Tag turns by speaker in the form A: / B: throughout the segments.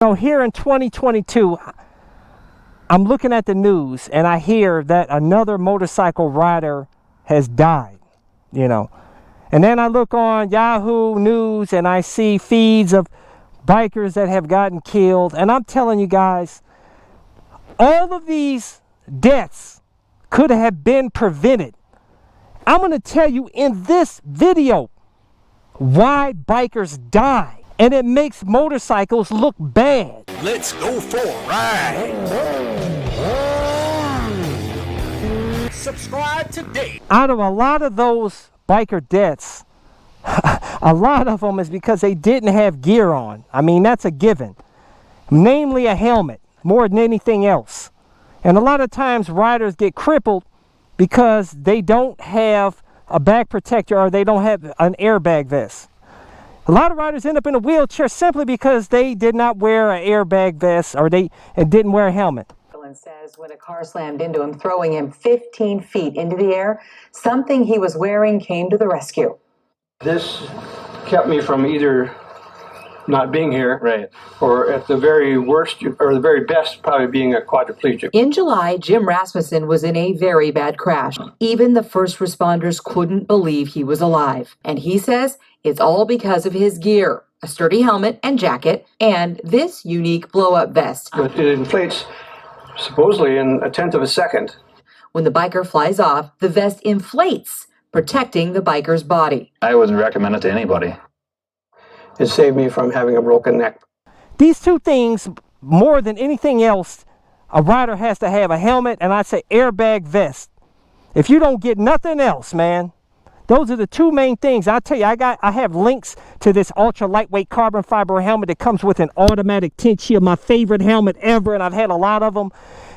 A: So here in 2022, I'm looking at the news and I hear that another motorcycle rider has died, And then I look on Yahoo News and I see feeds of bikers that have gotten killed. And I'm telling you guys, all of these deaths could have been prevented. I'm going to tell you in this video why bikers die. And it makes motorcycles look bad.
B: Let's go for a ride. Subscribe today.
A: Out of a lot of those biker deaths, a lot of them is because they didn't have gear on. I mean, that's a given. Namely a helmet, more than anything else. And a lot of times riders get crippled because they don't have a back protector or they don't have an airbag vest. A lot of riders end up in a wheelchair simply because they did not wear an airbag vest or they didn't wear a helmet.
C: Says when a car slammed into him, throwing him 15 feet into the air, something he was wearing came to the rescue.
D: This kept me from either not being here,
E: right,
D: or at the very worst, or the very best, probably being a quadriplegic.
C: In July, Jim Rasmussen was in a very bad crash. Even the first responders couldn't believe he was alive. And he says it's all because of his gear, a sturdy helmet and jacket, and this unique blow-up vest.
D: But it inflates supposedly in 1/10 of a second.
C: When the biker flies off, the vest inflates, protecting the biker's body.
E: I wouldn't recommend it to anybody.
D: It saved me from having a broken neck.
A: These two things, more than anything else, a rider has to have a helmet and I say airbag vest. If you don't get nothing else, man, those are the two main things. I'll tell you, I have links to this ultra lightweight carbon fiber helmet that comes with an automatic tint shield, my favorite helmet ever, and I've had a lot of them.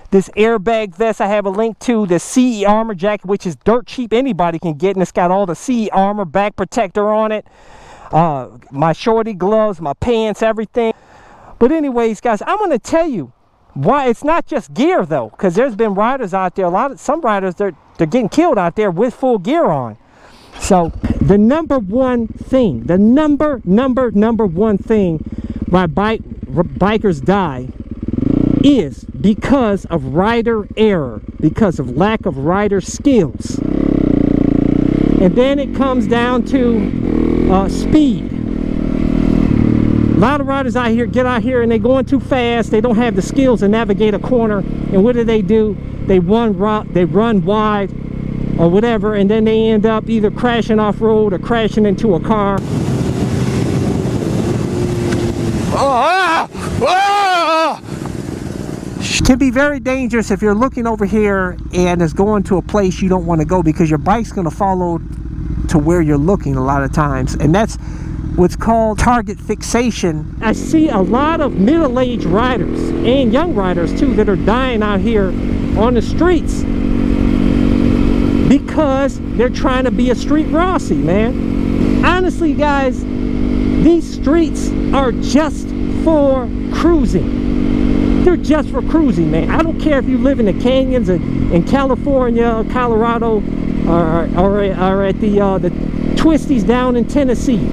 A: This airbag vest, I have a link to the CE Armor jacket, which is dirt cheap. Anybody can get, and it's got all the CE Armor back protector on it. My shorty gloves, my pants, everything. But anyways, guys, I'm going to tell you why it's not just gear, though, because there's been riders out there, some riders, they're getting killed out there with full gear on. So the number one thing, the number one thing why bikers die is because of rider error, because of lack of rider skills. And then it comes down to speed. A lot of riders out here get out here and they're going too fast. They don't have the skills to navigate a corner. And what do? They run wide or whatever, and then they end up either crashing off-road or crashing into a car. It can be very dangerous if you're looking over here and it's going to a place you don't want to go, because your bike's going to follow to where you're looking a lot of times, and that's what's called target fixation. I see a lot of middle-aged riders and young riders too that are dying out here on the streets because they're trying to be a street Rossi, man. Honestly, guys, these streets are just for cruising. They're just for cruising, man. I don't care if you live in the canyons in California, Colorado, or at the twisties down in Tennessee.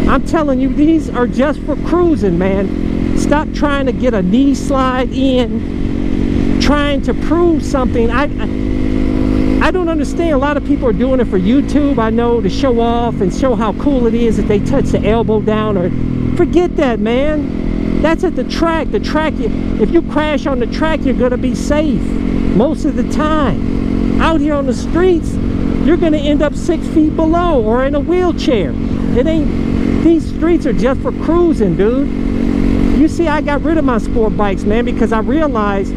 A: I'm telling you, these are just for cruising, man. Stop trying to get a knee slide in, trying to prove something. I don't understand. A lot of people are doing it for YouTube, I know, to show off and show how cool it is that they touch the elbow down. Or forget that, man. That's at the track. The track, if you crash on the track, you're going to be safe most of the time. Out here on the streets, you're going to end up 6 feet below or in a wheelchair. It ain't. These streets are just for cruising, dude. You see, I got rid of my sport bikes, man, because I realized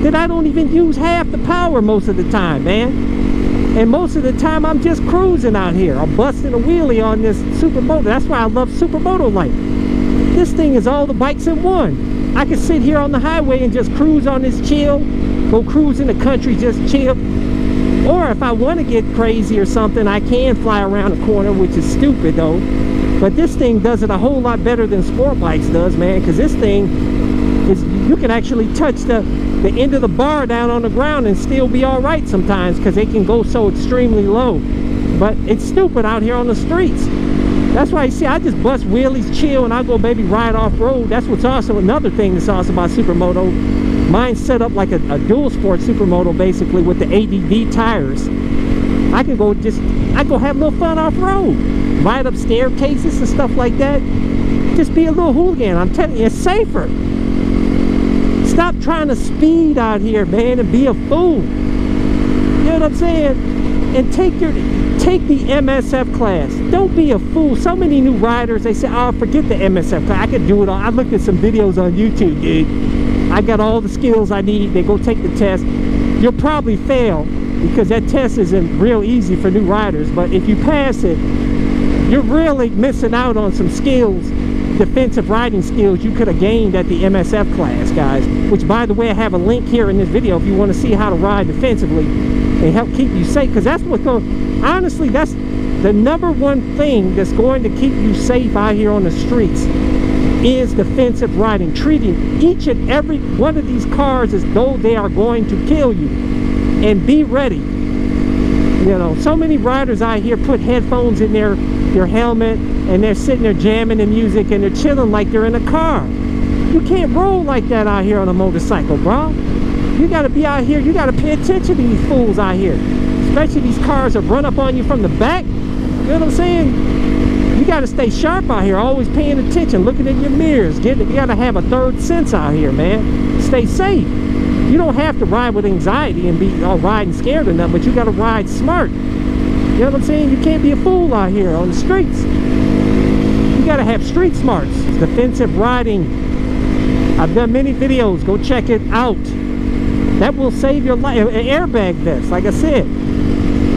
A: that I don't even use half the power most of the time, man. And most of the time I'm just cruising out here. I'm busting a wheelie on this Supermoto. That's why I love Supermoto Light. This thing is all the bikes in one. I can sit here on the highway and just cruise on this chill, go cruise in the country, just chill. Or if I want to get crazy or something, I can fly around a corner, which is stupid though. But this thing does it a whole lot better than sport bikes does, man, because this thing is, you can actually touch the end of the bar down on the ground and still be all right sometimes, because they can go so extremely low. But it's stupid out here on the streets. That's why you see I just bust wheelies, chill, and I go baby ride off-road. That's what's also another thing that's awesome about Supermoto. Mine's set up like a dual sport Supermoto, basically, with the ADV tires. I can go have a little fun off-road, ride up staircases and stuff like that. Just be a little hooligan. I'm telling you, it's safer. Stop trying to speed out here, man, and be a fool. You know what I'm saying? And take the MSF class. Don't be a fool. So many new riders, they say, oh, forget the MSF class. I can do it all. I looked at some videos on YouTube, dude. I got all the skills I need. They go take the test. You'll probably fail because that test isn't real easy for new riders. But if you pass it, you're really missing out on some skills, defensive riding skills you could have gained at the MSF class, guys. Which, by the way, I have a link here in this video if you want to see how to ride defensively and help keep you safe. Because that's what's going, honestly, that's the #1 thing that's going to keep you safe out here on the streets is defensive riding. Treating each and every one of these cars as though they are going to kill you. And be ready. You know, so many riders out here put headphones in their helmet and they're sitting there jamming the music and they're chilling like they're in a car. You can't roll like that out here on a motorcycle, bro. You got to be out here. You got to pay attention to these fools out here. Especially these cars that run up on you from the back. You know what I'm saying? You got to stay sharp out here. Always paying attention. Looking in your mirrors. You got to have a third sense out here, man. Stay safe. You don't have to ride with anxiety and be all riding scared or nothing, but you got to ride smart. You know what I'm saying? You can't be a fool out here on the streets. You got to have street smarts. Defensive riding. I've done many videos. Go check it out. That will save your life. An airbag vest, like I said.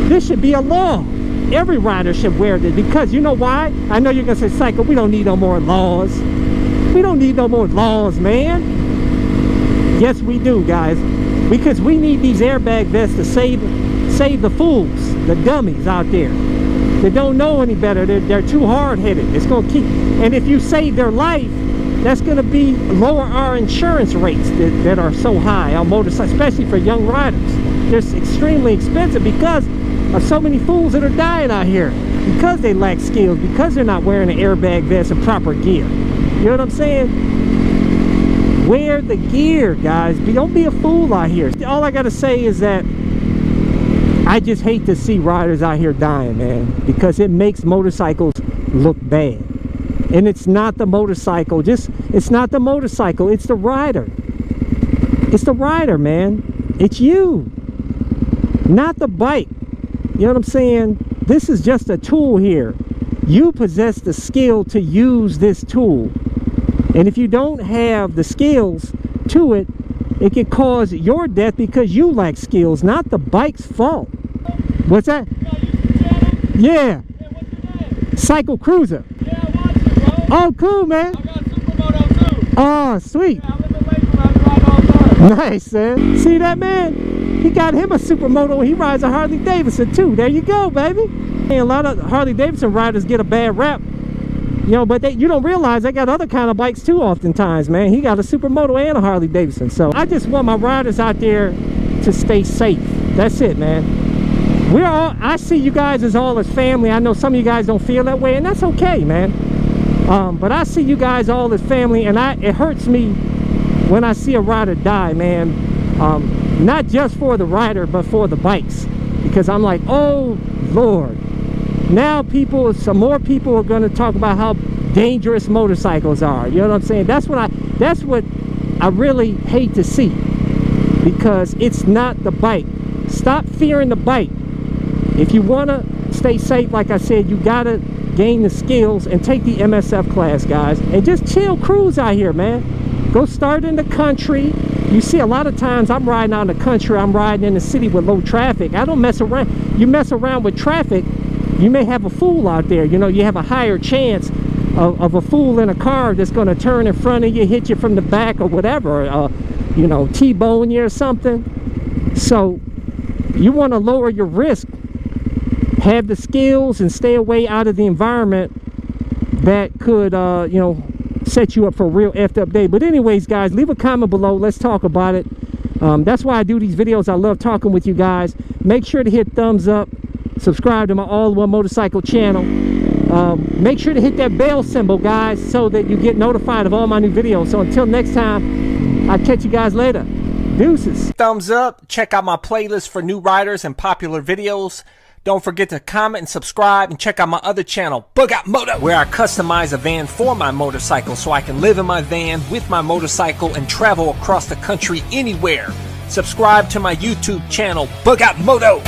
A: This should be a law. Every rider should wear this because you know why? I know you're going to say, Psycho, we don't need no more laws. We don't need no more laws, man. Yes, we do, guys, because we need these airbag vests to save the fools, the dummies out there. They don't know any better. They're too hard-headed. It's going to keep, and if you save their life, that's going to be lower our insurance rates that are so high on motorcycles, especially for young riders. They're extremely expensive because of so many fools that are dying out here because they lack skills, because they're not wearing an airbag vest and proper gear. You know what I'm saying? Wear the gear, guys. Don't be a fool out here. All I gotta say is that I just hate to see riders out here dying, man, because it makes motorcycles look bad. And it's not the motorcycle. It's not the motorcycle. It's the rider. It's the rider, man. It's you, not the bike. You know what I'm saying? This is just a tool here. You possess the skill to use this tool. And if you don't have the skills to it, it can cause your death because you lack skills, not the bike's fault. What's that? Yeah.
E: What's your name?
A: Cycle Cruiser.
E: Yeah, I watch it, bro.
A: Oh, cool, man.
E: I got Supermoto too.
A: Oh, sweet.
E: Yeah, I'm in the lake when I ride all the time.
A: Nice, man. See that, man? He got him a Supermoto. He rides a Harley Davidson too. There you go, baby. And a lot of Harley Davidson riders get a bad rap. You know, but you don't realize they got other kind of bikes too oftentimes, man. He got a Supermoto and a Harley Davidson. So I just want my riders out there to stay safe. That's it, man. I see you guys as all as family. I know some of you guys don't feel that way, and that's okay, man. But I see you guys all as family, and it hurts me when I see a rider die, man. Not just for the rider, but for the bikes. Because I'm like, oh, Lord. Now some more people are going to talk about how dangerous motorcycles are. You know what I'm saying? That's what I really hate to see, because it's not the bike. Stop fearing the bike. If you want to stay safe, like I said, you got to gain the skills and take the MSF class, guys, and just chill, cruise out here, man. Go start in the country. You see, a lot of times I'm riding out in the country, I'm riding in the city with low traffic. I don't mess around. You mess around with traffic, you may have a fool out there. You know, you have a higher chance of a fool in a car that's going to turn in front of you, hit you from the back or whatever, you know, T-bone you or something. So you want to lower your risk, have the skills, and stay away out of the environment that could, you know, set you up for a real effed up day. But anyways, guys, leave a comment below. Let's talk about it. That's why I do these videos. I love talking with you guys. Make sure to hit thumbs up. Subscribe to my All-in-One Motorcycle channel. Make sure to hit that bell symbol, guys, so that you get notified of all my new videos. So until next time, I'll catch you guys later. Deuces.
F: Thumbs up. Check out my playlist for new riders and popular videos. Don't forget to comment and subscribe, and check out my other channel, Bug Out Moto, where I customize a van for my motorcycle so I can live in my van with my motorcycle and travel across the country anywhere. Subscribe to my YouTube channel, Bug Out Moto.